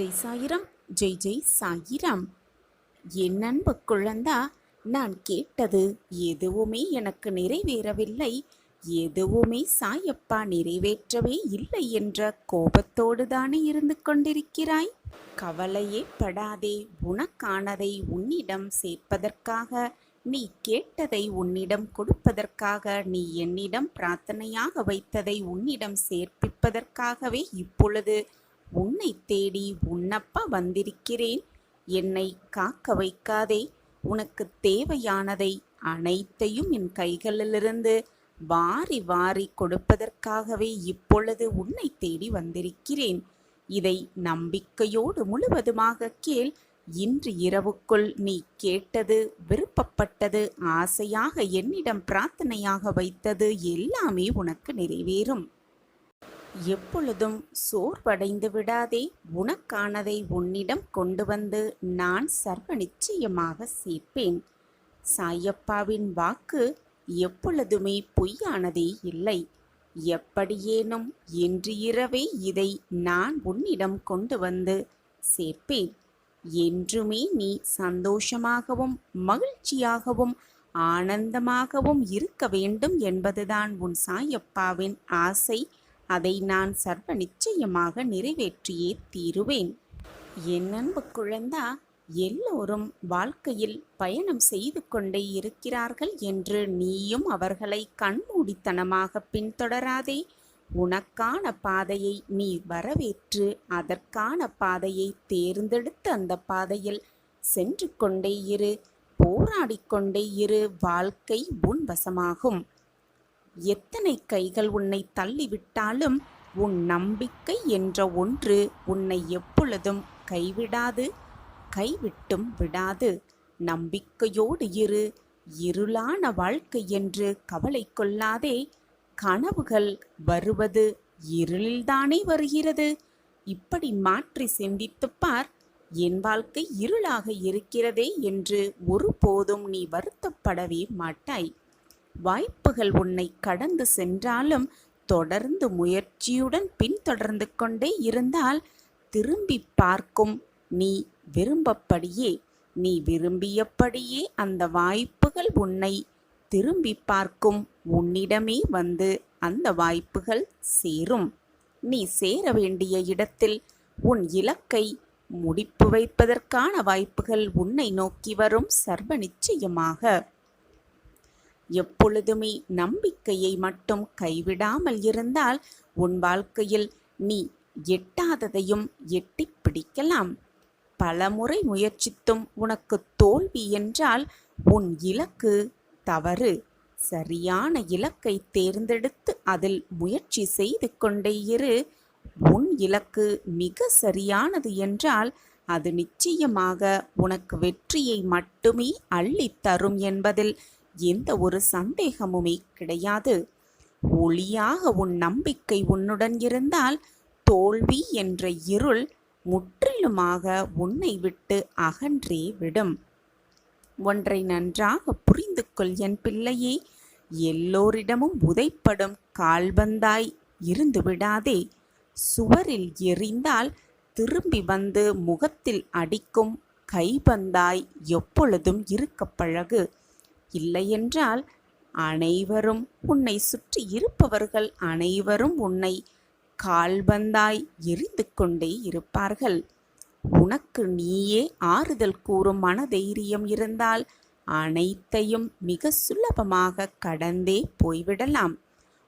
ஜெய் சாயிரம். ஜெய் ஜெய் சாயிரம். என் அன்பு குழந்தா, நான் கேட்டது எதுவுமே எனக்கு நிறைவேறவில்லை, எதுவுமே சாயப்பா நிறைவேற்றவே இல்லை என்ற கோபத்தோடு தானே இருந்து கொண்டிருக்கிறாய்? கவலையே படாதே. உனக்கானதை உன்னிடம் சேர்ப்பதற்காக, நீ கேட்டதை உன்னிடம் கொடுப்பதற்காக, நீ என்னிடம் பிரார்த்தனையாக வைத்ததை உன்னிடம் சேர்ப்பிப்பதற்காகவே இப்பொழுது உன்னை தேடி உன்னப்பா வந்திருக்கிறேன். என்னை காக்க வைக்காதே. உனக்கு தேவையானதை அனைத்தையும் என் கைகளிலிருந்து வாரி வாரி கொடுப்பதற்காகவே இப்பொழுது உன்னை தேடி வந்திருக்கிறேன். இதை நம்பிக்கையோடு முழுவதுமாக கேள். இன்று இரவுக்குள் நீ கேட்டது, விருப்பப்பட்டது, ஆசையாக என்னிடம் பிரார்த்தனையாக வைத்தது எல்லாமே உனக்கு நிறைவேறும். எப்பொழுதும் சோர்வடைந்து விடாதே. உனக்கானதை உன்னிடம் கொண்டு வந்து நான் சர்வ நிச்சயமாக சேர்ப்பேன். சாயப்பாவின் வாக்கு எப்பொழுதுமே பொய்யானதே இல்லை. எப்படியேனும் இன்று இரவே இதை நான் உன்னிடம் கொண்டு வந்து சேர்ப்பேன். என்றுமே நீ சந்தோஷமாகவும் மகிழ்ச்சியாகவும் ஆனந்தமாகவும் இருக்க வேண்டும் என்பதுதான் உன் சாயப்பாவின் ஆசை. அதை நான் சர்வ நிச்சயமாக நிறைவேற்றியே தீருவேன். என் அன்பு குழந்தா, எல்லோரும் வாழ்க்கையில் பயணம் செய்து கொண்டே இருக்கிறார்கள் என்று நீயும் அவர்களை கண்மூடித்தனமாக பின்தொடராதே. உனக்கான பாதையை நீ வரவேற்று அதற்கான பாதையை தேர்ந்தெடுத்து அந்த பாதையில் சென்று கொண்டே இரு. போராடிக்கொண்டே இரு. வாழ்க்கை உன் வசமாகும். எத்தனை கைகள் உன்னை தள்ளிவிட்டாலும் உன் நம்பிக்கை என்ற ஒன்று உன்னை எப்பொழுதும் கைவிடாது, கைவிட்டும் விடாது. நம்பிக்கையோடு இரு. இருளான வாழ்க்கை என்று கவலை கொள்ளாதே. கனவுகள் வருவது இருளில்தானே வருகிறது. இப்படி மாற்றி சிந்தித்துப் பார். என் வாழ்க்கை இருளாக இருக்கிறதே என்று ஒருபோதும் நீ வருத்தப்படவே மாட்டாய். வாய்ப்புகள் உன்னை கடந்து சென்றாலும் தொடர்ந்து முயற்சியுடன் பின்தொடர்ந்து கொண்டே இருந்தால் திரும்பி பார்க்கும் நீ விரும்பப்படியே, நீ விரும்பியபடியே அந்த வாய்ப்புகள் உன்னை திரும்பி பார்க்கும். உன்னிடமே வந்து அந்த வாய்ப்புகள் சேரும். நீ சேர வேண்டிய இடத்தில் உன் இலக்கை முடிப்பு வைப்பதற்கான வாய்ப்புகள் உன்னை நோக்கி வரும் சர்வ நிச்சயமாக. எப்பொழுதுமே நம்பிக்கையை மட்டும் கைவிடாமல் இருந்தால் உன் வாழ்க்கையில் நீ எட்டாததையும் எட்டி பிடிக்கலாம். பலமுறை முயற்சித்தும் உனக்கு தோல்வி என்றால் உன் இலக்கு தவறு. சரியான இலக்கை தேர்ந்தெடுத்து அதில் முயற்சி செய்து கொண்டே இரு. உன் இலக்கு மிக சரியானது என்றால் அது நிச்சயமாக உனக்கு வெற்றியை மட்டுமே அள்ளித்தரும் என்பதில் எந்த ஒரு சந்தேகமுமே கிடையாது. ஒளியாக உன் நம்பிக்கை உன்னுடன் இருந்தால் தோல்வி என்ற இருள் முற்றிலுமாக உன்னை விட்டு அகன்றே விடும். ஒன்றை நன்றாக புரிந்து கொள் என் பிள்ளையே. எல்லோரிடமும் உதைப்படும் கால்பந்தாய் இருந்து விடாதே. சுவரில் எறிந்தால் திரும்பி வந்து முகத்தில் அடிக்கும் கைபந்தாய் எப்பொழுதும் இருக்க பழகு. இல்லையென்றால் அனைவரும் உன்னை சுற்றி இருப்பவர்கள் அனைவரும் உன்னை கால்பந்தாய் எரிந்து கொண்டே இருப்பார்கள். உனக்கு நீயே ஆறுதல் கூறும் மனதைரியம் இருந்தால் அனைத்தையும் மிக சுலபமாக கடந்தே போய்விடலாம்.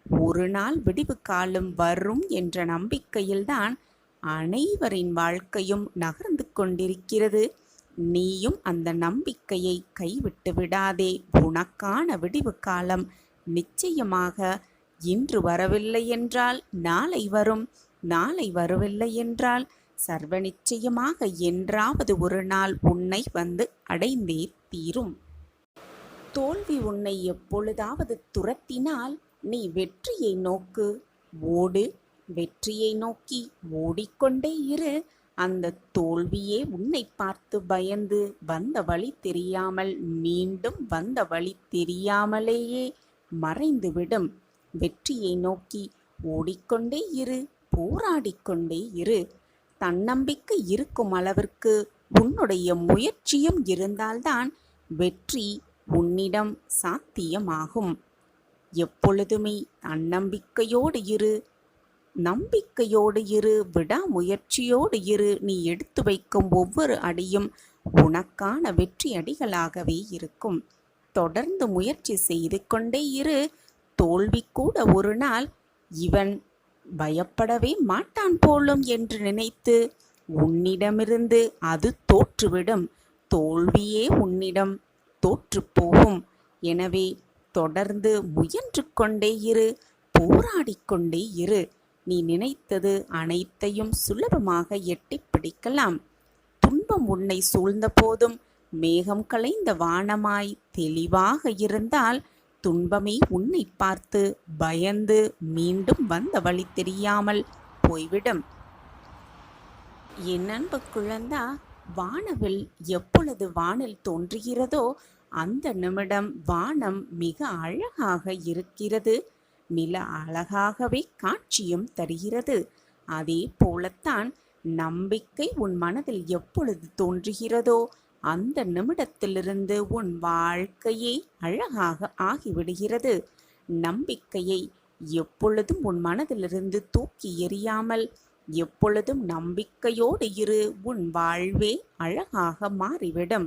ஒரு நாள் விடிவு காலம் வரும் என்ற நம்பிக்கையில்தான் அனைவரின் வாழ்க்கையும் நகர்ந்து கொண்டிருக்கிறது. நீயும் அந்த நம்பிக்கையை கைவிட்டு விடாதே. உனக்கான விடிவு காலம் நிச்சயமாக இன்று வரவில்லை என்றால் நாளை வரும். நாளை வரவில்லை என்றால் சர்வ நிச்சயமாக என்றாவது ஒரு நாள் உன்னை வந்து அடைந்தே தீரும். தோல்வி உன்னை எப்பொழுதாவது துரத்தினால் நீ வெற்றியை நோக்கு ஓடு. வெற்றியை நோக்கி ஓடிக்கொண்டே இரு. அந்த தோல்வியே உன்னை பார்த்து பயந்து வந்த வழி தெரியாமல் மீண்டும் வந்த வழி தெரியாமலேயே மறைந்துவிடும். வெற்றியை நோக்கி ஓடிக்கொண்டே இரு. போராடிக்கொண்டே இரு. தன்னம்பிக்கை இருக்கும் அளவிற்கு உன்னுடைய முயற்சியும் இருந்தால்தான் வெற்றி உன்னிடம் சாத்தியமாகும். எப்பொழுதுமே தன்னம்பிக்கையோடு இரு, நம்பிக்கையோடு இரு, விடாமுயற்சியோடு இரு. நீ எடுத்து வைக்கும் ஒவ்வொரு அடியும் உனக்கான வெற்றி அடிகளாகவே இருக்கும். தொடர்ந்து முயற்சி செய்து கொண்டே இரு. தோல்வி கூட ஒரு நாள் இவன் பயப்படவே மாட்டான் போலும் என்று நினைத்து உன்னிடமிருந்து அது தோற்றுவிடும். தோல்வியே உன்னிடம் தோற்று போகும். எனவே தொடர்ந்து முயன்று கொண்டே இரு, போராடிக்கொண்டே இரு. நீ நினைத்தது அனைத்தையும் சுலபமாக எட்டி பிடிக்கலாம். துன்பம் உன்னை சூழ்ந்த போதும் மேகம் கலைந்த வானமாய் தெளிவாக இருந்தால் துன்பமே உன்னை பார்த்து பயந்து மீண்டும் வந்த வழி தெரியாமல் போய்விடும். என் அன்பு குழந்தா, வானவில் எப்பொழுது வானில் தோன்றுகிறதோ அந்த நிமிடம் வானம் மிக அழகாக இருக்கிறது. நில அழகாகவே காட்சியும் தருகிறது. அதே போலத்தான் நம்பிக்கை உன் மனதில் எப்பொழுது தோன்றுகிறதோ அந்த நிமிடத்திலிருந்து உன் வாழ்க்கையே அழகாக ஆகிவிடுகிறது. நம்பிக்கையை எப்பொழுதும் உன் மனதிலிருந்து தூக்கி எறியாமல் எப்பொழுதும் நம்பிக்கையோடு இரு. உன் வாழ்வே அழகாக மாறிவிடும்.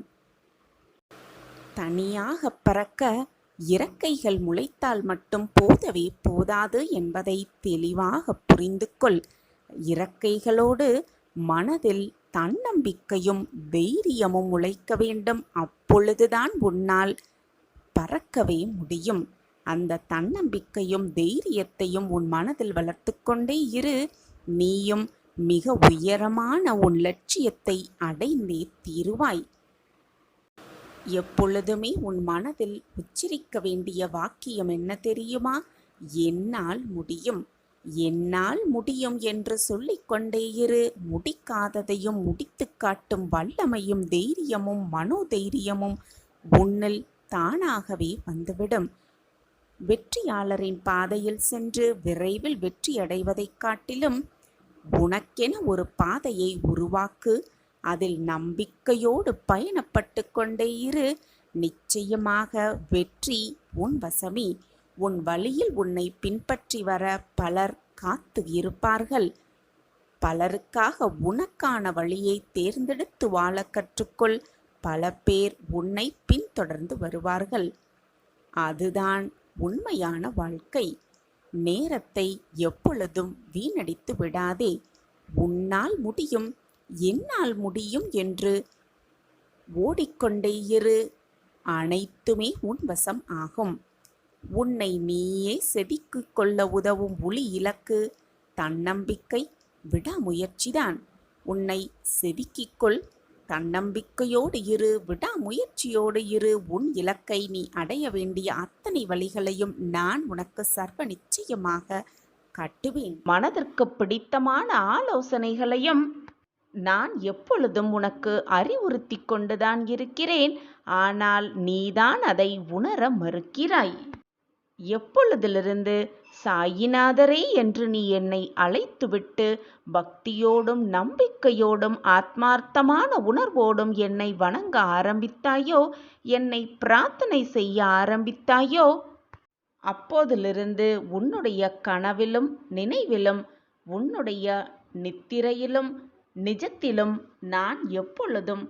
தனியாக பறக்க இறக்கைகள் முளைத்தால் மட்டும் போதவே போதாது என்பதை தெளிவாக புரிந்து கொள். இறக்கைகளோடு மனதில் தன்னம்பிக்கையும் தைரியமும் முளைக்க வேண்டும். அப்பொழுதுதான் உன்னால் பறக்கவே முடியும். அந்த தன்னம்பிக்கையும் தைரியத்தையும் உன் மனதில் வளர்த்து கொண்டே இரு. நீயும் மிக உயரமான உன் லட்சியத்தை அடைந்தே தீருவாய். எப்பொழுதுமே உன் மனதில் உச்சரிக்க வேண்டிய வாக்கியம் என்ன தெரியுமா? என்னால் முடியும், என்னால் முடியும் என்று சொல்லிக்கொண்டே இரு. முடிக்காததையும் முடித்து காட்டும் வல்லமையும் தைரியமும் மனோதைரியமும் உன்னில் தானாகவே வந்துவிடும். வெற்றியாளரின் பாதையில் சென்று விரைவில் வெற்றி அடைவதைக் காட்டிலும் உனக்கென ஒரு பாதையை உருவாக்கு. அதில் நம்பிக்கையோடு பயணப்பட்டு கொண்டே இரு. நிச்சயமாக வெற்றி உன் வசமே. உன் வழியில் உன்னை பின்பற்றி வர பலர் காத்து இருப்பார்கள். பலருக்காக உனக்கான வழியை தேர்ந்தெடுத்து வாழ கற்றுக்கொள். பல பேர் உன்னை பின்தொடர்ந்து வருவார்கள். அதுதான் உண்மையான வாழ்க்கை. நேரத்தை எப்பொழுதும் வீணடித்து விடாதே. உன்னால் முடியும், என்னால் முடியும் என்று ஓடிக்கொண்டே இரு. அனைத்துமே உன் வசம் ஆகும். உன்னை நீயே செதுக்கிக் கொள்ள உதவும் ஒளி இலக்கு தன்னம்பிக்கை, விடாமுயற்சிதான். உன்னை செதுக்கிக்கொள். தன்னம்பிக்கையோடு இரு, விடாமுயற்சியோடு இரு. உன் இலக்கை நீ அடைய வேண்டிய அத்தனை வழிகளையும் நான் உனக்கு சர்வ நிச்சயமாக காட்டுவேன். மனதிற்கு பிடித்தமான ஆலோசனைகளையும் நான் எப்பொழுதும் உனக்கு அறிவுறுத்தி கொண்டுதான் இருக்கிறேன். ஆனால் நீதான் அதை உணர மறுக்கிறாய். எப்பொழுதிலிருந்து சாயிநாதரே என்று நீ என்னை அழைத்துவிட்டு பக்தியோடும் நம்பிக்கையோடும் ஆத்மார்த்தமான உணர்வோடும் என்னை வணங்க ஆரம்பித்தாயோ, என்னை பிரார்த்தனை செய்ய ஆரம்பித்தாயோ, அப்போதிலிருந்து உன்னுடைய கனவிலும் நினைவிலும் உன்னுடைய நித்திரையிலும் நிஜத்திலும் நான் எப்பொழுதும்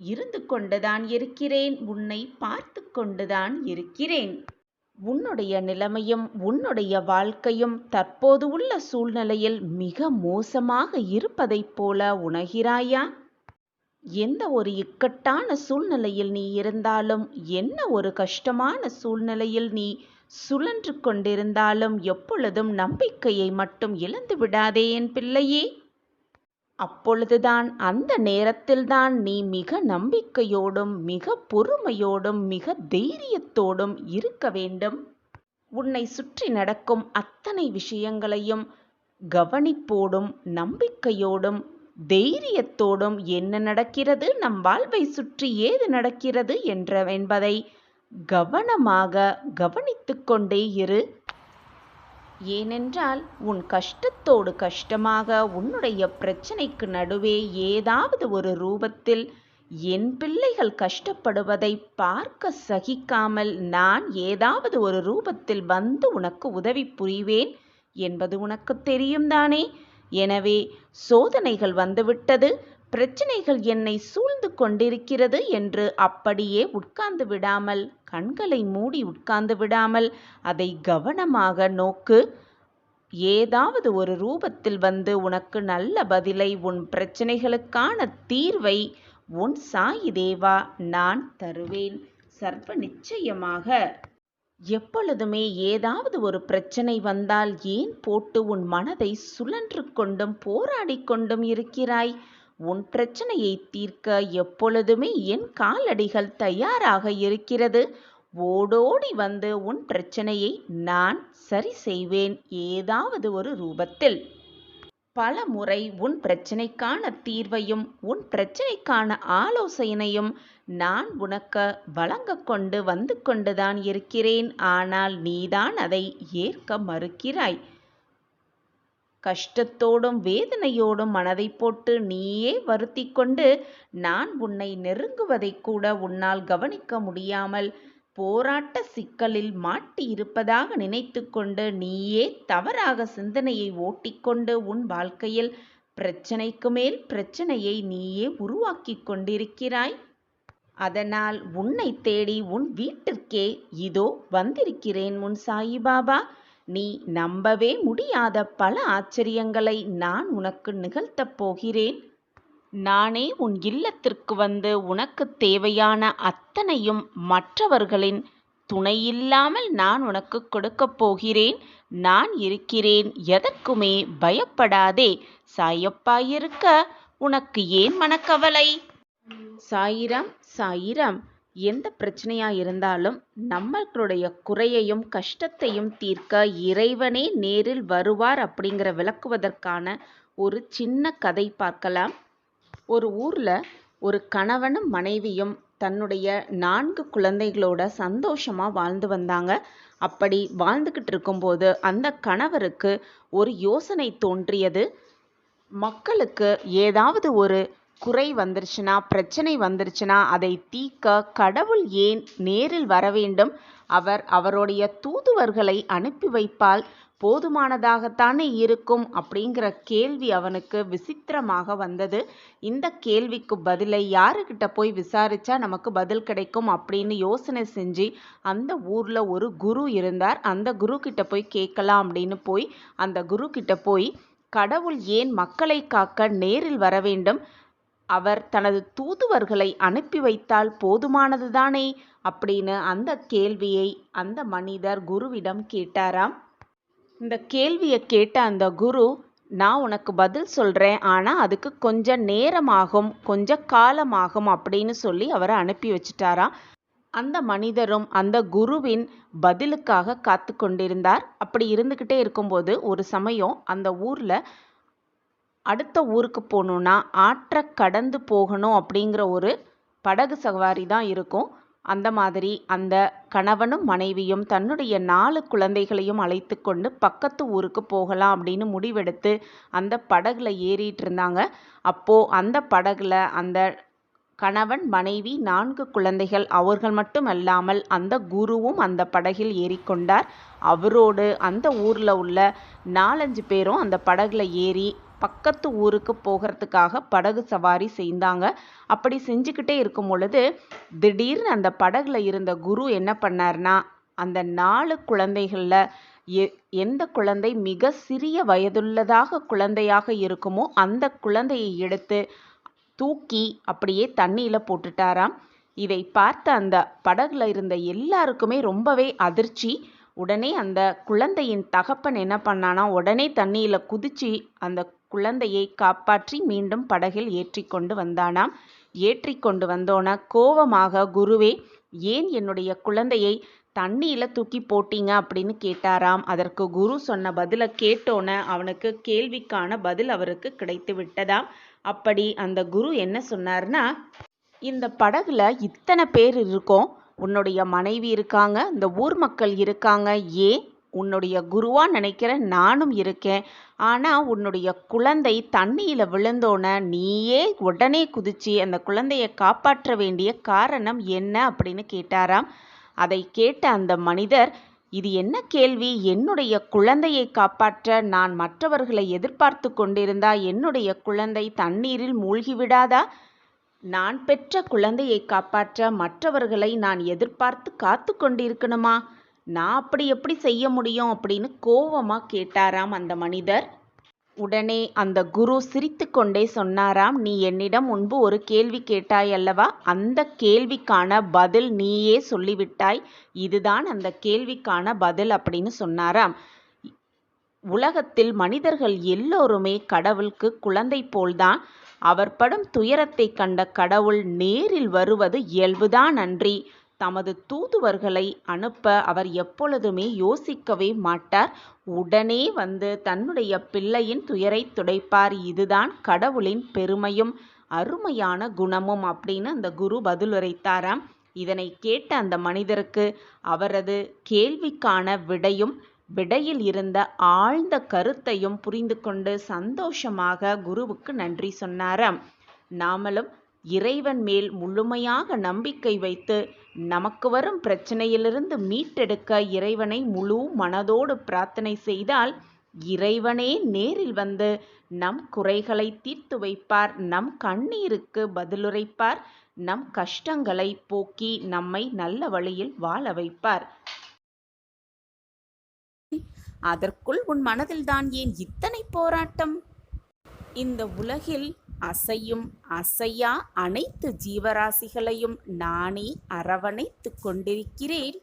இருந்து கொண்டுதான் இருக்கிறேன். உன்னை பார்த்து கொண்டுதான் இருக்கிறேன். உன்னுடைய நிலைமையும் உன்னுடைய வாழ்க்கையும் தற்போது உள்ள சூழ்நிலையில் மிக மோசமாக இருப்பதைப் போல உணர்கிறாயா? எந்த ஒரு இக்கட்டான சூழ்நிலையில் நீ இருந்தாலும், என்ன ஒரு கஷ்டமான சூழ்நிலையில் நீ சுழன்று கொண்டிருந்தாலும் எப்பொழுதும் நம்பிக்கையை மட்டும் இழந்து விடாதே என் பிள்ளையே. அப்பொழுதுதான், அந்த நேரத்தில்தான் நீ மிக நம்பிக்கையோடும் மிக பொறுமையோடும் மிக தைரியத்தோடும் இருக்க வேண்டும். உன்னை சுற்றி நடக்கும் அத்தனை விஷயங்களையும் கவனிப்போடும் நம்பிக்கையோடும் தைரியத்தோடும் என்ன நடக்கிறது, நம் வாழ்வை சுற்றி ஏது நடக்கிறது என்பதை கவனமாக கவனித்து கொண்டே இரு. ஏனென்றால் உன் கஷ்டத்தோடு கஷ்டமாக உன்னுடைய பிரச்சனைக்கு நடுவே ஏதாவது ஒரு ரூபத்தில் என் பிள்ளைகள் கஷ்டப்படுவதை பார்க்க சகிக்காமல் நான் ஏதாவது ஒரு ரூபத்தில் வந்து உனக்கு உதவி புரிவேன் என்பது உனக்கு தெரியும் தானே. எனவே சோதனைகள் வந்துவிட்டது, பிரச்சனைகள் என்னை சூழ்ந்து கொண்டிருக்கிறது என்று அப்படியே உட்கார்ந்து விடாமல், கண்களை மூடி உட்கார்ந்து விடாமல் அதை கவனமாக நோக்கு. ஏதாவது ஒரு ரூபத்தில் வந்து உனக்கு நல்ல பதிலை, உன் பிரச்சனைகளுக்கான தீர்வை உன் சாயி தேவா நான் தருவேன் சர்வ நிச்சயமாக. எப்பொழுதுமே ஏதாவது ஒரு பிரச்சனை வந்தால் ஏன் போட்டு உன் மனதை சுழன்று கொண்டும் போராடி கொண்டும் இருக்கிறாய்? உன் பிரச்சனையை தீர்க்க எப்பொழுதுமே என் காலடிகள் தயாராக இருக்கிறது. ஓடோடி வந்து உன் பிரச்சனையை நான் சரி செய்வேன் ஏதாவது ஒரு ரூபத்தில். பல முறை உன் பிரச்சனைக்கான தீர்வையும் உன் பிரச்சனைக்கான ஆலோசனையும் நான் உனக்கு வழங்க கொண்டு வந்து கொண்டுதான் இருக்கிறேன். ஆனால் நீதான் அதை ஏற்க மறுக்கிறாய். கஷ்டத்தோடும் வேதனையோடும் மனதை போட்டு நீயே வருத்தி கொண்டு நான் உன்னை நெருங்குவதை கூட உன்னால் கவனிக்க முடியாமல் போராட்ட சிக்கலில் மாட்டி இருப்பதாக நினைத்து கொண்டு நீயே தவறாக சிந்தனையை ஓட்டிக்கொண்டு உன் வாழ்க்கையில் பிரச்சனைக்கு மேல் பிரச்சனையை நீயே உருவாக்கி கொண்டிருக்கிறாய். அதனால் உன்னை தேடி உன் வீட்டிற்கே இதோ வந்திருக்கிறேன் உன் சாயிபாபா. நீ நம்பவே முடியாத பல ஆச்சரியங்களை நான் உனக்கு நிகழ்த்தப் போகிறேன். நானே உன் இல்லத்திற்கு வந்து உனக்கு தேவையான அத்தனையும் மற்றவர்களின் துணையில்லாமல் நான் உனக்கு கொடுக்கப் போகிறேன். நான் இருக்கிறேன், எதற்குமே பயப்படாதே. சாயப்பா இருக்க உனக்கு ஏன் மனக்கவலை? சாயிராம் சாயிராம். எந்த பிரச்சனையா இருந்தாலும் நம்மளுடைய குறையையும் கஷ்டத்தையும் தீர்க்க இறைவனே நேரில் வருவார் அப்படிங்கிற விளக்குவதற்கான ஒரு சின்ன கதை பார்க்கலாம். ஒரு ஊரில் ஒரு கணவனும் மனைவியும் தன்னுடைய 4 குழந்தைகளோட சந்தோஷமாக வாழ்ந்து வந்தாங்க. அப்படி வாழ்ந்துக்கிட்டு இருக்கும்போது அந்த கணவருக்கு ஒரு யோசனை தோன்றியது. மக்களுக்கு ஏதாவது ஒரு குறை வந்துருச்சுன்னா, பிரச்சனை வந்துருச்சுன்னா அதை தீர்க்க கடவுள் ஏன் நேரில் வர வேண்டும்? அவருடைய தூதுவர்களை அனுப்பி வைப்பால் போதுமானதாகத்தானே இருக்கும் அப்படிங்கிற கேள்வி அவனுக்கு விசித்திரமாக வந்தது. இந்த கேள்விக்கு பதிலை யாருக்கிட்ட போய் விசாரிச்சா நமக்கு பதில் கிடைக்கும் அப்படின்னு யோசனை செஞ்சு அந்த ஊரில் ஒரு குரு இருந்தார். அந்த குரு கிட்ட போய் கேட்கலாம் அப்படின்னு போய் அந்த குரு கிட்ட போய் கடவுள் ஏன் மக்களை காக்க நேரில் வர வேண்டும்? அவர் தனது தூதுவர்களை அனுப்பி வைத்தால் போதுமானது தானே அப்படின்னு அந்த கேள்வியை அந்த மனிதர் குருவிடம் கேட்டாராம். இந்த கேள்வியை கேட்ட அந்த குரு, நான் உனக்கு பதில் சொல்கிறேன், ஆனால் அதுக்கு கொஞ்சம் நேரமாகும், கொஞ்சம் காலமாகும் அப்படின்னு சொல்லி அவரை அனுப்பி வச்சுட்டாராம். அந்த மனிதரும் அந்த குருவின் பதிலுக்காக காத்து கொண்டிருந்தார். அப்படி இருந்துக்கிட்டே இருக்கும்போது ஒரு சமயம் அந்த ஊரில் அடுத்த ஊருக்கு போகணுன்னா ஆற்றை கடந்து போகணும் அப்படிங்கிற ஒரு படகு சவாரி தான் இருக்கும். அந்த மாதிரி அந்த கணவனும் மனைவியும் தன்னுடைய 4 குழந்தைகளையும் அழைத்து கொண்டு பக்கத்து ஊருக்கு போகலாம் அப்படின்னு முடிவெடுத்து அந்த படகுல ஏறிட்டு இருந்தாங்க. அப்போது அந்த படகுல அந்த கணவன் மனைவி 4 குழந்தைகள் அவர்கள் மட்டும் அல்லாமல் அந்த குருவும் அந்த படகில் ஏறிக்கொண்டார். அவரோடு அந்த ஊரில் உள்ள 4-5 பேரும் அந்த படகுல ஏறி பக்கத்து ஊருக்கு போகிறதுக்காக படகு சவாரி செய்தாங்க. அப்படி செஞ்சுக்கிட்டே இருக்கும் பொழுது திடீர்னு அந்த படகுல இருந்த குரு என்ன பண்ணார்னா, அந்த 4 குழந்தைகளில் எந்த குழந்தை மிக சிறிய வயதுள்ளதாக குழந்தையாக இருக்குமோ அந்த குழந்தையை எடுத்து தூக்கி அப்படியே தண்ணியில் போட்டுட்டாராம். இதை பார்த்த அந்த படகுல இருந்த எல்லாருக்குமே ரொம்பவே அதிர்ச்சி. உடனே அந்த குழந்தையின் தகப்பன் என்ன பண்ணானா, உடனே தண்ணியில் குதிச்சு அந்த குழந்தையை காப்பாற்றி மீண்டும் படகில் ஏற்றி கொண்டு வந்தானாம். ஏற்றி கொண்டு வந்தோன கோபமாக, குருவே ஏன் என்னுடைய குழந்தையை தண்ணியில் தூக்கி போட்டீங்க அப்படின்னு கேட்டாராம். அதற்கு குரு சொன்ன பதிலை கேட்டோன அவனுக்கு கேள்விக்கான பதில் அவருக்கு கிடைத்து விட்டதாம். அப்படி அந்த குரு என்ன சொன்னார்னா, இந்த படகுல இத்தனை பேர் இருக்கோம், உன்னுடைய மனைவி இருக்காங்க, இந்த ஊர் மக்கள் இருக்காங்க, ஏன் உன்னுடைய குருவா நினைக்கிற நானும் இருக்கேன். ஆனால் உன்னுடைய குழந்தை தண்ணியில் விழுந்தோன நீயே உடனே குதிச்சு அந்த குழந்தையை காப்பாற்ற வேண்டிய காரணம் என்ன அப்படின்னு கேட்டாராம். அதை கேட்ட அந்த மனிதர், இது என்ன கேள்வி? என்னுடைய குழந்தையை காப்பாற்ற நான் மற்றவர்களை எதிர்பார்த்து கொண்டிருந்தா என்னுடைய குழந்தை தண்ணீரில் மூழ்கிவிடாதா? நான் பெற்ற குழந்தையை காப்பாற்ற மற்றவர்களை நான் எதிர்பார்த்து காத்து கொண்டிருக்கணுமா? நான் அப்படி எப்படி செய்ய முடியும் அப்படின்னு கோவமா கேட்டாராம் அந்த மனிதர். உடனே அந்த குரு சிரித்து கொண்டே சொன்னாராம், நீ என்னிடம் முன்பு ஒரு கேள்வி கேட்டாய் அல்லவா? அந்த கேள்விக்கான பதில் நீயே சொல்லிவிட்டாய். இதுதான் அந்த கேள்விக்கான பதில் அப்படின்னு சொன்னாராம். உலகத்தில் மனிதர்கள் எல்லோருமே கடவுளுக்கு குழந்தை போல்தான். அவர் படும் துயரத்தை கண்ட கடவுள் நேரில் வருவது இயல்புதான் அன்றி தமது தூதுவர்களை அனுப்ப அவர் எப்பொழுதுமே யோசிக்கவே மாட்டார். உடனே வந்து தன்னுடைய பிள்ளையின் துயரை துடைப்பார். இதுதான் கடவுளின் பெருமையும் அருமையான குணமும் அப்படின்னு அந்த குரு பதிலுரைத்தாராம். இதனை கேட்ட அந்த மனிதருக்கு அவரது கேள்விக்கான விடையில் இருந்த ஆழ்ந்த கருத்தையும் புரிந்து கொண்டு சந்தோஷமாக குருவுக்கு நன்றி சொன்னாராம். நாமளும் இறைவன் மேல் முழுமையாக நம்பிக்கை வைத்து நமக்கு வரும் பிரச்சனையிலிருந்து மீட்டெடுக்க இறைவனை முழு மனதோடு பிரார்த்தனை செய்தால் இறைவனே நேரில் வந்து நம் குறைகளை தீர்த்து வைப்பார், நம் கண்ணீருக்கு பதிலுரைப்பார், நம் கஷ்டங்களை போக்கி நம்மை நல்ல வழியில் வாழ வைப்பார். அதற்குள் உன் மனதில்தான் ஏன் இத்தனை போராட்டம்? இந்த உலகில் அசையும் அசையா அனைத்து ஜீவராசிகளையும் நானே அரவணைத்து கொண்டிருக்கிறேன்.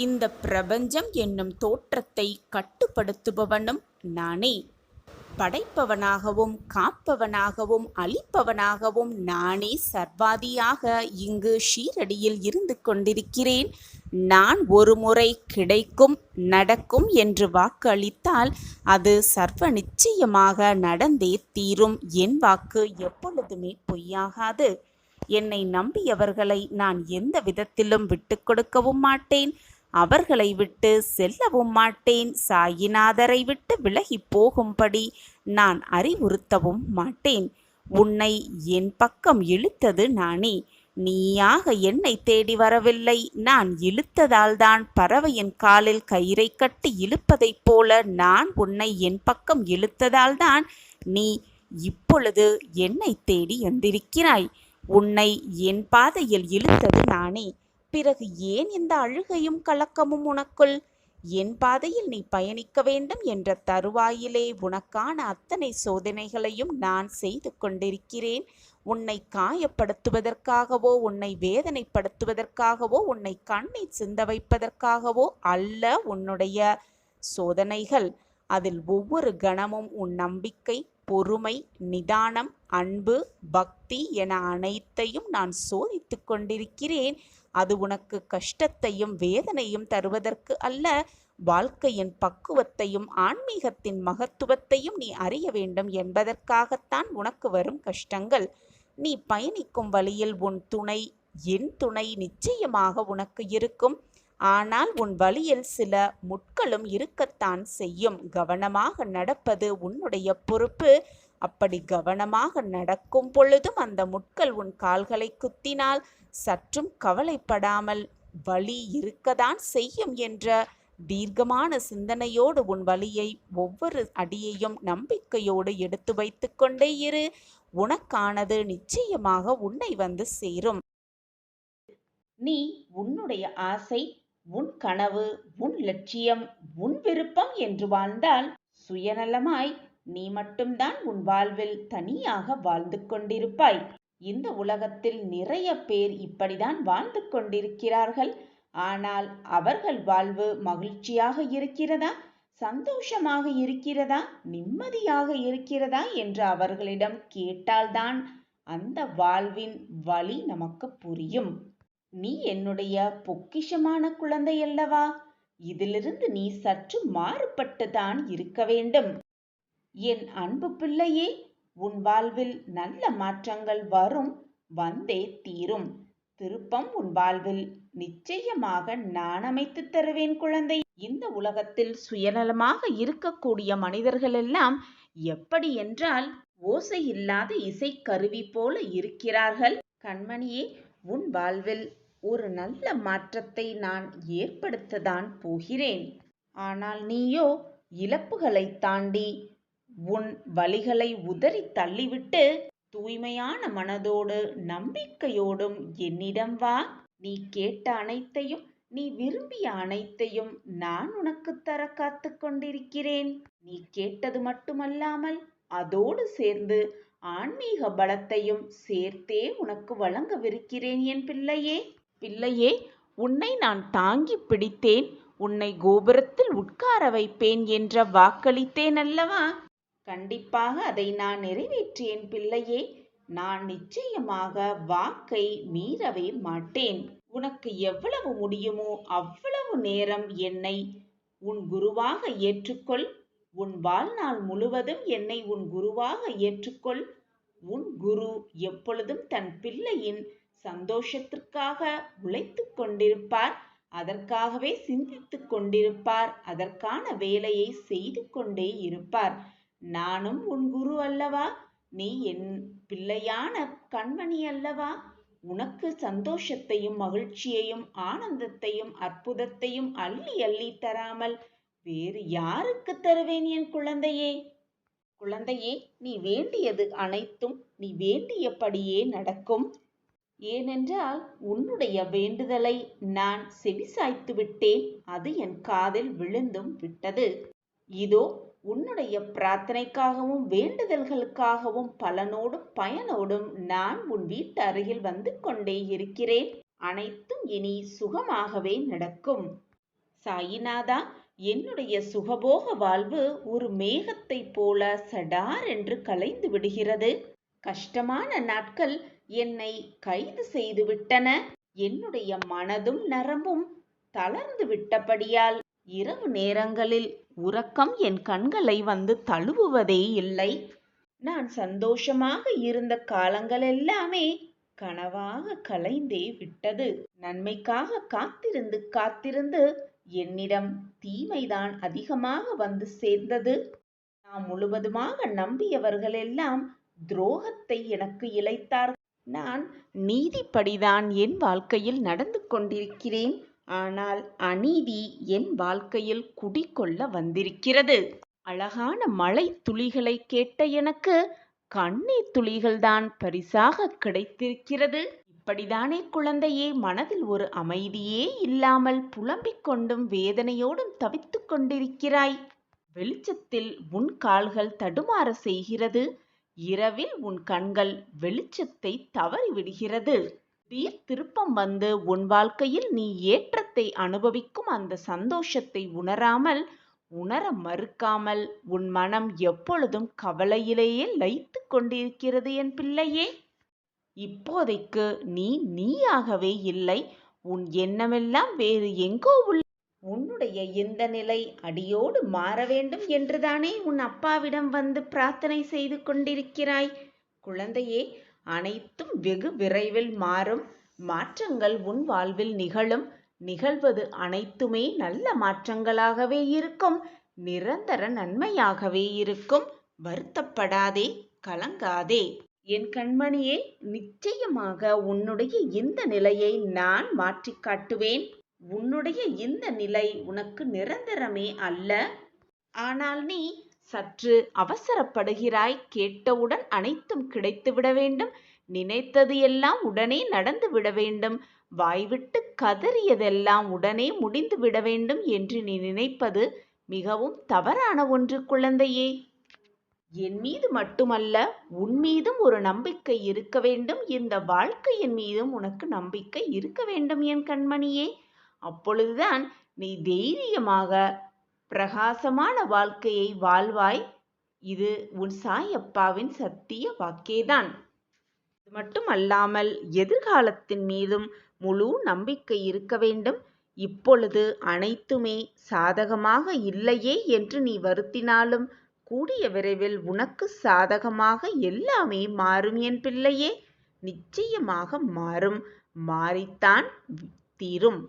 இந்த பிரபஞ்சம் என்னும் தோற்றத்தை கட்டுப்படுத்துபவனும் நானே. படைப்பவனாகவும் காப்பவனாகவும் அழிப்பவனாகவும் நானே சர்வாதியாக இங்கு ஷீரடியில் இருந்து கொண்டிருக்கிறேன். நான் ஒரு முறை கிடைக்கும் நடக்கும் என்று வாக்கு அளித்தால் அது சர்வ நிச்சயமாக நடந்தே தீரும். என் வாக்கு எப்பொழுதுமே பொய்யாகாது. என்னை நம்பியவர்களை நான் எந்த விதத்திலும் விட்டு கொடுக்கவும் மாட்டேன். அவர்களை விட்டு செல்லவும் மாட்டேன். சாயிநாதரை விட்டு விலகி போகும்படி நான் அறிவுறுத்தவும் மாட்டேன். உன்னை என் பக்கம் இழுத்தது நானே. நீயாக என்னை தேடி வரவில்லை. நான் இழுத்ததால்தான் பறவையின் காலில் கயிறை கட்டி இழுப்பதைப் போல நான் உன்னை என் பக்கம் இழுத்ததால்தான் நீ இப்பொழுது என்னை தேடி வந்திருக்கிறாய். உன்னை என் பாதையில் இழுத்தது நானே. பிறகு ஏன் இந்த அழுகையும் கலக்கமும் உனக்குள்? என் பாதையில் நீ பயணிக்க வேண்டும் என்ற தருவாயிலே உனக்கான அத்தனை சோதனைகளையும் நான் செய்து கொண்டிருக்கிறேன். உன்னை காயப்படுத்துவதற்காகவோ உன்னை வேதனைப்படுத்துவதற்காகவோ உன்னை கண்ணீர் சிந்த வைப்பதற்காகவோ அல்ல உன்னுடைய சோதனைகள். அதில் ஒவ்வொரு கணமும் உன் நம்பிக்கை, பொறுமை, நிதானம், அன்பு, பக்தி என அனைத்தையும் நான் சோதித்து கொண்டிருக்கிறேன். அது உனக்கு கஷ்டத்தையும் வேதனையும் தருவதற்கு அல்ல, வாழ்க்கையின் பக்குவத்தையும் ஆன்மீகத்தின் மகத்துவத்தையும் நீ அறிய வேண்டும் என்பதற்காகத்தான் உனக்கு வரும் கஷ்டங்கள். நீ பயணிக்கும் வழியில் உன் துணை, என் துணை நிச்சயமாக உனக்கு இருக்கும். ஆனால் உன் வழியில் சில முட்களும் இருக்கத்தான் செய்யும். கவனமாக நடப்பது உன்னுடைய பொறுப்பு. அப்படி கவனமாக நடக்கும் பொழுதும் அந்த முட்கள் உன் கால்களை குத்தினால் சற்றும் கவலைப்படாமல் வலி இருக்கத்தான் செய்யும் என்ற தீர்க்கமான சிந்தனையோடு உன் வழியை ஒவ்வொரு அடியையும் நம்பிக்கையோடு எடுத்து வைத்து கொண்டே இரு. உனக்கானது நிச்சயமாக உன்னை வந்து சேரும். நீ உன்னுடைய ஆசை, உன் கனவு, உன் லட்சியம், உன் விருப்பம் என்று வாழ்ந்தால் சுயநலமாய் நீ மட்டும்தான் உன் வாழ்வில் தனியாக வாழ்ந்து கொண்டிருப்பாய். இந்த உலகத்தில் நிறைய பேர் இப்படிதான் வாழ்ந்து கொண்டிருக்கிறார்கள். ஆனால் அவர்கள் வாழ்வு மகிழ்ச்சியாக இருக்கிறதா, சந்தோஷமாக இருக்கிறதா, நிம்மதியாக இருக்கிறதா என்று அவர்களிடம் கேட்டால்தான் அந்த வாழ்வின் வழி நமக்கு புரியும். நீ என்னுடைய பொக்கிஷமான குழந்தை அல்லவா? இதிலிருந்து நீ சற்று மாறுபட்டுதான் இருக்க வேண்டும். என் அன்பு பிள்ளையே, உன் வாழ்வில் நல்ல மாற்றங்கள் வரும், வந்தே தீரும். திருப்பம் உன் வாழ்வில் நிச்சயமாக நான் அமைத்து தருவேன் குழந்தை. இந்த உலகத்தில் சுயநலமாக இருக்கக்கூடிய மனிதர்கள் எல்லாம் எப்படி என்றால் ஓசை இல்லாத இசைக்கருவி போல இருக்கிறார்கள். கண்மணியே, உன் வாழ்வில் ஒரு நல்ல மாற்றத்தை நான் ஏற்படுத்தத்தான் போகிறேன். ஆனால் நீயோ இழப்புகளை தாண்டி உன் வலிகளை உதறி தள்ளிவிட்டு தூய்மையான மனதோடு நம்பிக்கையோடும் என்னிடம் வா. நீ கேட்ட அனைத்தையும், நீ விரும்பிய அனைத்தையும் நான் உனக்கு தர காத்து கொண்டிருக்கிறேன். நீ கேட்டது மட்டுமல்லாமல் அதோடு சேர்ந்து ஆன்மீக பலத்தையும் சேர்த்தே உனக்கு வழங்கவிருக்கிறேன் என் பிள்ளையே. பிள்ளையே, உன்னை நான் தாங்கி பிடித்தேன், உன்னை கோபுரத்தில் உட்கார வைப்பேன் என்ற வாக்களித்தேன் அல்லவா? கண்டிப்பாக அதை நான் நிறைவேற்றியேன் பிள்ளையே. நான் நிச்சயமாக வாக்கை மீறவே மாட்டேன். உனக்கு எவ்வளவு முடியுமோ அவ்வளவு நேரம் என்னை உன் குருவாக ஏற்றுக்கொள். உன் வாழ்நாள் முழுவதும் என்னை உன் குருவாக ஏற்றுக்கொள். உன் குரு எப்பொழுதும் தன் பிள்ளையின் சந்தோஷத்திற்காக உழைத்து கொண்டிருப்பார். அதற்காகவே சிந்தித்துக் கொண்டிருப்பார். அதற்கான வேலையை செய்து கொண்டே இருப்பார். நானும் உன் குரு அல்லவா? நீ என் பிள்ளையான கண்மணி அல்லவா? உனக்கு சந்தோஷத்தையும் மகிழ்ச்சியையும் ஆனந்தத்தையும் அற்புதத்தையும் அள்ளி அள்ளி தராமல் வேறு யாருக்கு தருவேன் என் குழந்தையே? குழந்தையே, நீ வேண்டியது அனைத்தும் நீ வேண்டியபடியே நடக்கும். ஏனென்றால் உன்னுடைய வேண்டுதலை நான் செவிசாய்த்து விட்டேன். அது என் காதில் விழுந்தும் விட்டது. இதோ உன்னுடைய பிரார்த்தனைக்காகவும் வேண்டுதல்களுக்காகவும் பலனோடும் பயனோடும் நான் உன் வீட்டு அருகில் வந்து கொண்டே இருக்கிறேன். அனைத்தும் இனி சுகமாகவே நடக்கும். சாயிநாதா, என்னுடைய சுகபோக வாழ்வு ஒரு மேகத்தை போல சடார் என்று கலைந்து விடுகிறது. கஷ்டமான நாட்கள் என்னை கைது செய்து விட்டன. என்னுடைய மனதும் நரம்பும் தளர்ந்து விட்டபடியால் இரவு நேரங்களில் உறக்கம் என் கண்களை வந்து தழுவுவதே இல்லை. நான் சந்தோஷமாக இருந்த காலங்கள் எல்லாமே கனவாக கலைந்தே விட்டது. நன்மைக்காக காத்திருந்து காத்திருந்து என்னிடம் தீமைதான் அதிகமாக வந்து சேர்ந்தது. நான் முழுவதுமாக நம்பியவர்கள் எல்லாம் துரோகத்தை எனக்கு இழைத்தார்கள். நான் நீதிப்படிதான் என் வாழ்க்கையில் நடந்து கொண்டிருக்கிறேன். ஆனால் அநீதி என் வாழ்க்கையில் குடிகொள்ள வந்திருக்கிறது. அழகான மழை துளிகளை கேட்ட எனக்கு கண்ணீர் துளிகள்தான் பரிசாக கிடைத்திருக்கிறது. இப்படிதானே குழந்தையே, மனதில் ஒரு அமைதியே இல்லாமல் புலம்பிக் கொண்டும் வேதனையோடும் தவித்துக் கொண்டிருக்கிறாய். வெளிச்சத்தில் உன் கால்கள் தடுமாற செய்கிறது. இரவில் உன் கண்கள் வெளிச்சத்தை தவறிவிடுகிறது. திடீர் திருப்பம் வந்து உன் வாழ்க்கையில் நீ ஏற்றத்தை அனுபவிக்கும் அந்த சந்தோஷத்தை உணர மறுக்காமல் உன் மனம் எப்பொழுதும் கவலையிலேயே லயித்து கொண்டிருக்கிறது என் பிள்ளையே. இப்போதைக்கு நீ நீயாகவே இல்லை. உன் எண்ணமெல்லாம் வேறு எங்கோ உள்ள. உன்னுடைய இந்த நிலை அடியோடு மாற வேண்டும் என்றுதானே உன் அப்பாவிடம் வந்து பிரார்த்தனை செய்து கொண்டிருக்கிறாய். குழந்தையே, அனைத்தும் வெகு விரைவில் மாறும். மாற்றங்கள் உன் வாழ்வில் நிகழும். நிகழ்வது அனைத்துமே நல்ல மாற்றங்களாகவே இருக்கும். நிரந்தர நன்மையாகவே இருக்கும். வருத்தப்படாதே, கலங்காதே என் கண்மணியே. நிச்சயமாக உன்னுடைய இந்த நிலையை நான் மாற்றி காட்டுவேன். உன்னுடைய இந்த நிலை உனக்கு நிரந்தரமே அல்ல. ஆனால் நீ சற்று அவசரப்படுகிறாய். கேட்டவுடன் அனைத்தும் கிடைத்துவிட வேண்டும். நினைத்தது எல்லாம் உடனே நடந்து விட வேண்டும். வாய்விட்டு கதறியதெல்லாம் உடனே முடிந்து விட வேண்டும் என்று நீ நினைப்பது மிகவும் தவறான ஒன்று குழந்தையே. என் மீது மட்டுமல்ல, உன் மீதும் ஒரு நம்பிக்கை இருக்க வேண்டும். இந்த வாழ்க்கையின் மீதும் உனக்கு நம்பிக்கை இருக்க வேண்டும் என் கண்மணியே. அப்பொழுதுதான் நீ தைரியமாக பிரகாசமான வாழ்க்கையை வாழ்வாய். இது உன் சாயப்பாவின் சத்திய வாக்கேதான். இது மட்டுமல்லாமல் எதிர்காலத்தின் மீதும் முழு நம்பிக்கை இருக்க வேண்டும். இப்பொழுது அனைத்துமே சாதகமாக இல்லையே என்று நீ வருத்தினாலும் கூடிய விரைவில் உனக்கு சாதகமாக எல்லாமே மாறும் என் பிள்ளையே. நிச்சயமாக மாறும். மாறித்தான் தீரும்.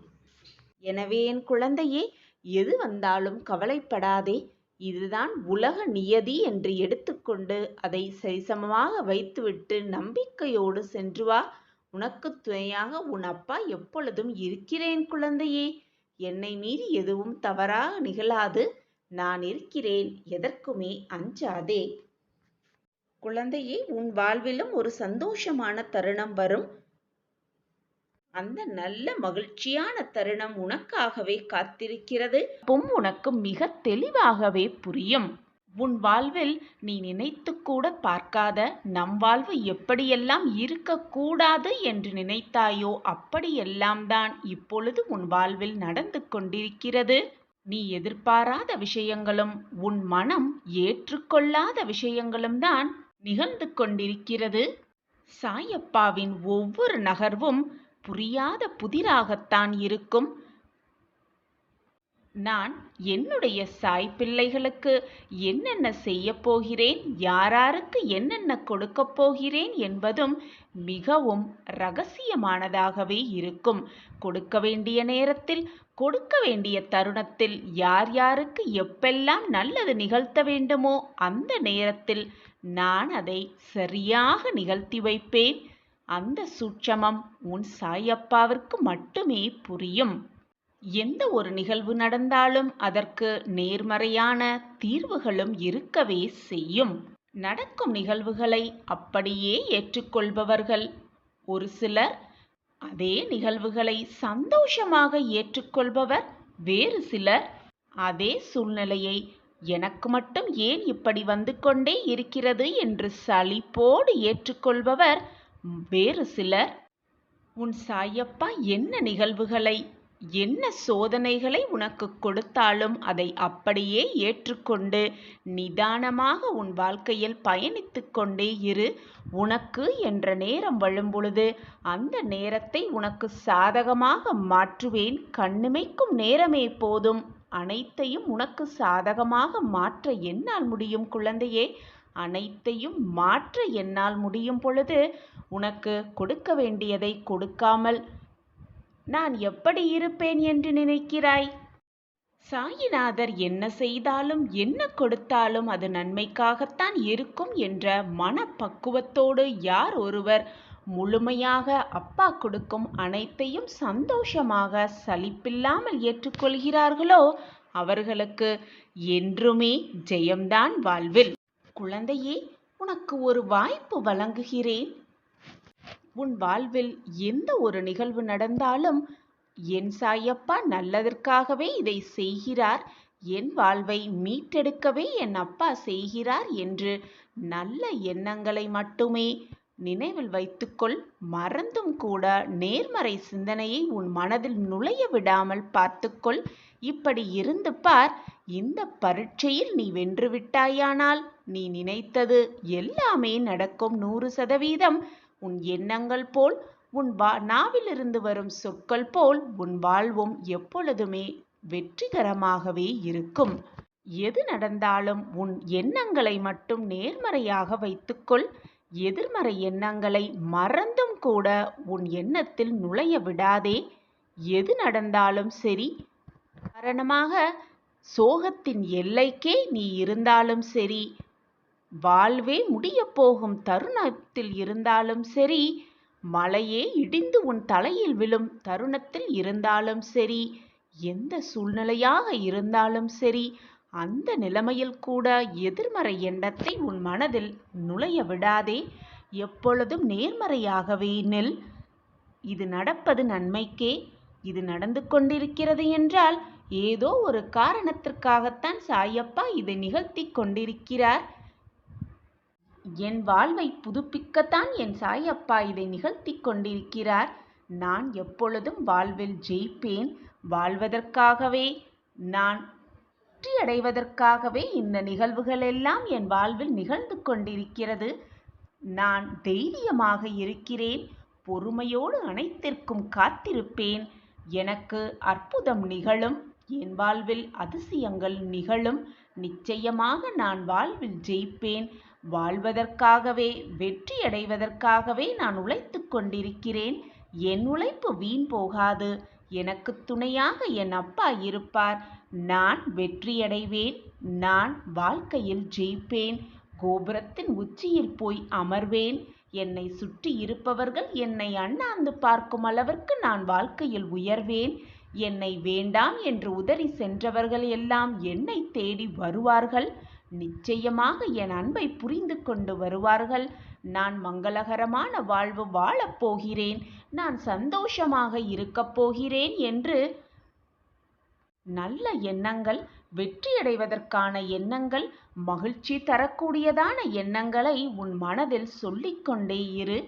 எனவே என் குழந்தையே, எது வந்தாலும் கவலைப்படாதே. இதுதான் உலக நியதி என்று எடுத்துக்கொண்டு அதை சரிசமமாக வைத்துவிட்டு நம்பிக்கையோடு சென்று வா. உனக்குத் துணையாக உன் அப்பா எப்பொழுதும் இருக்கிறேன் குழந்தையே. என்னை மீறி எதுவும் தவறாக நிகழாது. நான் இருக்கிறேன். எதற்குமே அஞ்சாதே. குழந்தையே, உன் வாழ்விலும் ஒரு சந்தோஷமான தருணம் வரும். அந்த நல்ல மகிழ்ச்சியான தருணம் உனக்காகவே காத்திருக்கிறது. உனக்கு மிக தெளிவாகவே புரியும். உன் வாழ்வில் நீ நினைத்து கூட பார்க்காத நம் வாழ்வு எப்படியெல்லாம் இருக்கக்கூடாது என்று நினைத்தாயோ அப்படியெல்லாம் தான் இப்பொழுது உன் வாழ்வில் நடந்து கொண்டிருக்கிறது. நீ எதிர்பாராத விஷயங்களும் உன் மனம் ஏற்றுக்கொள்ளாத விஷயங்களும் தான் நிகழ்ந்து கொண்டிருக்கிறது. சாயப்பாவின் ஒவ்வொரு நகர்வும் புரியாத புதிராகத்தான் இருக்கும். நான் என்னுடைய சாய் பிள்ளைகளுக்கு என்னென்ன செய்ய போகிறேன், யாராருக்கு என்னென்ன கொடுக்கப் போகிறேன் என்பதும் மிகவும் இரகசியமானதாகவே இருக்கும். கொடுக்க வேண்டிய நேரத்தில், கொடுக்க வேண்டிய தருணத்தில், யார் யாருக்கு எப்பெல்லாம் நல்லது நிகழ்த்த வேண்டுமோ அந்த நேரத்தில் நான் அதை சரியாக நிகழ்த்தி வைப்பேன். அந்த சூட்சமம் உன் சாயப்பாவிற்கு மட்டுமே புரியும். எந்த ஒரு நிகழ்வு நடந்தாலும் அதற்கு நேர்மறையான தீர்வுகளும் இருக்கவே செய்யும். நடக்கும் நிகழ்வுகளை அப்படியே ஏற்றுக்கொள்பவர்கள் ஒரு சிலர், அதே நிகழ்வுகளை சந்தோஷமாக ஏற்றுக்கொள்பவர் வேறு சிலர், அதே சூழ்நிலையை எனக்கு மட்டும் ஏன் இப்படி வந்து கொண்டே இருக்கிறது என்று சலிப்போடு ஏற்றுக்கொள்பவர் வேறு சிலர். உன் சாயப்பா என்ன நிகழ்வுகளை, என்ன சோதனைகளை உனக்கு கொடுத்தாலும் அதை அப்படியே ஏற்றுக்கொண்டு நிதானமாக உன் வாழ்க்கையில் பயணித்து கொண்டே இரு. உனக்கு என்ற நேரம் வழும்பொழுது அந்த நேரத்தை உனக்கு சாதகமாக மாற்றுவேன். கண்ணிமைக்கும் நேரமே போதும். அனைத்தையும் உனக்கு சாதகமாக மாற்ற என்னால் முடியும் குழந்தையே. அனைத்தையும் மாற்ற என்னால் முடியும் பொழுது உனக்கு கொடுக்க வேண்டியதை கொடுக்காமல் நான் எப்படி இருப்பேன் என்று நினைக்கிறாய்? சாயிநாதர் என்ன செய்தாலும் என்ன கொடுத்தாலும் அது நன்மைக்காகத்தான் இருக்கும் என்ற மனப்பக்குவத்தோடு யார் ஒருவர் முழுமையாக அப்பா கொடுக்கும் அனைத்தையும் சந்தோஷமாக சலிப்பில்லாமல் ஏற்றுக்கொள்கிறார்களோ அவர்களுக்கு என்றுமே ஜெயம்தான் வாழ்வில். குழந்தையே, உனக்கு ஒரு வாய்ப்பு வழங்குகிறேன். உன் வாழ்வில் எந்த ஒரு நிகழ்வு நடந்தாலும் என் சாயப்பா நல்லதற்காகவே இதை செய்கிறார், என் வாழ்வை மீட்டெடுக்கவே என் அப்பா செய்கிறார் என்று நல்ல எண்ணங்களை மட்டுமே நினைவில் வைத்துக்கொள். மறந்தும் கூட நேர்மறை சிந்தனையை உன் மனதில் நுழைய விடாமல் பார்த்துக்கொள். இப்படி இருந்து பார். இந்த பரீட்சையில் நீ வென்று விட்டாயானால் நீ நினைத்தது எல்லாமே நடக்கும். 100%. உன் எண்ணங்கள் போல், உன் நாவிலிருந்து வரும் சொற்கள் போல் உன் வாழ்வும் எப்பொழுதுமே வெற்றிகரமாகவே இருக்கும். எது நடந்தாலும் உன் எண்ணங்களை மட்டும் நேர்மறையாக வைத்துக்கொள். எதிர்மறை எண்ணங்களை மறந்தும் கூட உன் எண்ணத்தில் நுழைய விடாதே. எது நடந்தாலும் சரி, காரணமாக சோகத்தின் எல்லைக்கே நீ இருந்தாலும் சரி, வாழ்வே முடிய போகும் தருணத்தில் இருந்தாலும் சரி, மலையே இடிந்து உன் தலையில் விழும் தருணத்தில் இருந்தாலும் சரி, எந்த சூழ்நிலையாக இருந்தாலும் சரி, அந்த நிலைமையில் கூட எதிர்மறை எண்ணத்தை உன் மனதில் நுழைய விடாதே. எப்பொழுதும் நேர்மறையாகவே நில். இது நடப்பது நன்மைக்கே. இது நடந்து கொண்டிருக்கிறது என்றால் ஏதோ ஒரு காரணத்திற்காகத்தான் சாயப்பா இதை நிகழ்த்தி கொண்டிருக்கிறார். என் வாழ்வை புதுப்பிக்கத்தான் என் சாயப்பா இதை நிகழ்த்தி கொண்டிருக்கிறார். நான் எப்பொழுதும் வாழ்வில் ஜெயிப்பேன். வாழ்வதற்காகவே, நான் வெற்றியடைவதற்காகவே இந்த நிகழ்வுகள் எல்லாம் என் வாழ்வில் நிகழ்ந்து கொண்டிருக்கிறது. நான் தைரியமாக இருக்கிறேன். பொறுமையோடு அனைத்திற்கும் காத்திருப்பேன். எனக்கு அற்புதம் நிகழும். என் வாழ்வில் அதிசயங்கள் நிகழும். நிச்சயமாக நான் வாழ்வில் ஜெயிப்பேன். வாழ்வதற்காகவே, வெற்றியடைவதற்காகவே நான் உழைத்து கொண்டிருக்கிறேன். என் உழைப்பு வீண் போகாது. எனக்கு துணையாக என் அப்பா இருப்பார். நான் வெற்றியடைவேன். நான் வாழ்க்கையில் ஜெயிப்பேன். கோபுரத்தின் உச்சியில் போய் அமர்வேன். என்னை சுற்றி இருப்பவர்கள் என்னை அண்ணாந்து பார்க்கும் அளவிற்கு நான் வாழ்க்கையில் உயர்வேன். என்னை வேண்டாம் என்று உதறி சென்றவர்கள் எல்லாம் என்னை தேடி வருவார்கள். நிச்சயமாக என் அன்பை புரிந்து கொண்டு வருவார்கள். நான் மங்களகரமான வாழ்வு வாழப் போகிறேன். நான் சந்தோஷமாக இருக்கப் போகிறேன் என்று நல்ல எண்ணங்கள், வெற்றியடைவதற்கான எண்ணங்கள், மகிழ்ச்சி தரக்கூடியதான எண்ணங்களை உன் மனதில் சொல்லிக்கொண்டே இரு.